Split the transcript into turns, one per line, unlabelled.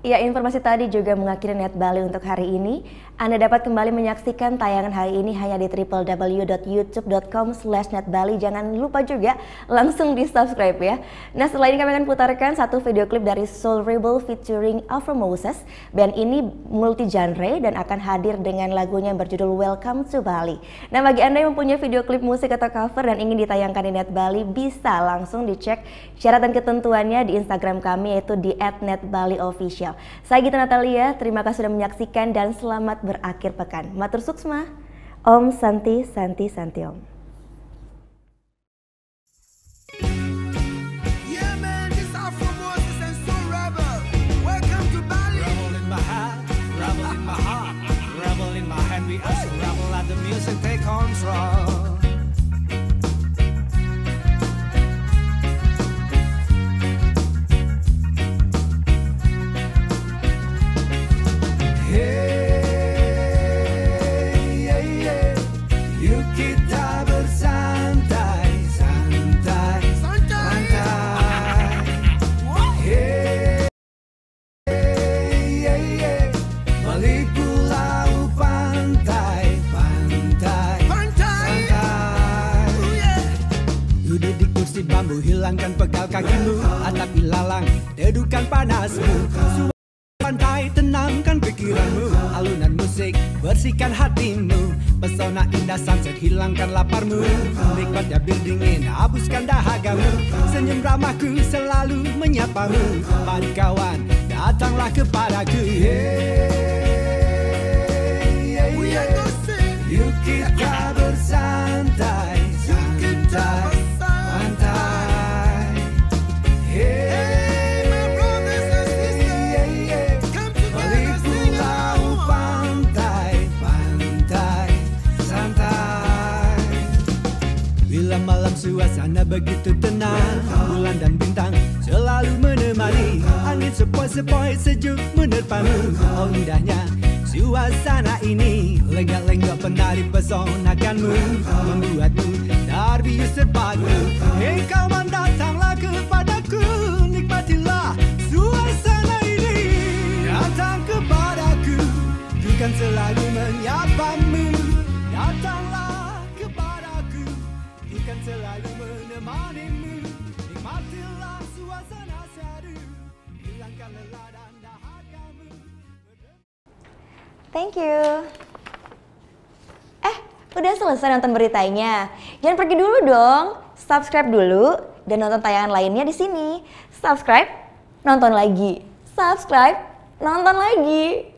Ya, informasi tadi juga mengakhiri Net Bali untuk hari ini. Anda dapat kembali menyaksikan tayangan hari ini hanya di www.youtube.com/netbali. Jangan lupa juga langsung di subscribe ya. Nah, setelah ini kami akan putarkan satu video klip dari Soul Rebel featuring Afro Moses. Band ini multi genre dan akan hadir dengan lagunya yang berjudul Welcome to Bali. Nah, bagi Anda yang mempunyai video klip musik atau cover dan ingin ditayangkan di Net Bali, bisa langsung dicek syarat dan ketentuannya di Instagram kami, yaitu di @netbaliofficial. Saya Gita Natalia, terima kasih sudah menyaksikan dan selamat berakhir pekan. Matur suksma, Om Santi Santi Santi Om.
Yeah man, this Afro Moses and Soul Rebel. Welcome to Bali.
Rebel in my heart, rebel in my heart, rebel in my hand. We also rebel at the music take control. Bambu, hilangkan pegal kakimu, atap ilalang, dedukan panasmu. Pantai, tenangkan pikiranmu, alunan musik, bersihkan hatimu. Pesona indah sunset, hilangkan laparmu. Nikmatnya bir dingin, hapuskan dahagamu. Senyum ramahku selalu menyapamu. Mari kawan, datanglah kepadaku. Yuk kita bersantai, santai. Malam suasana begitu tenang, bulan dan bintang selalu menemani. Angin sepoi-sepoi sejuk menerpamu. Oh indahnya suasana ini, lenggak-lenggak penari pesonakanmu, membuatmu terbius terpadu. Hei kawan, datanglah kepadaku, nikmatilah suasana ini. Datang kepadaku, bukan selalu menyapamu. Datanglah kepadaku, bukan selalu menemanimu. Nikmatilah suasana seru, hilangkan lelah dan dahagamu.
Thank you. Udah selesai nonton beritanya? Jangan pergi dulu dong. Subscribe dulu dan nonton tayangan lainnya di sini. Subscribe, nonton lagi. Subscribe, nonton lagi.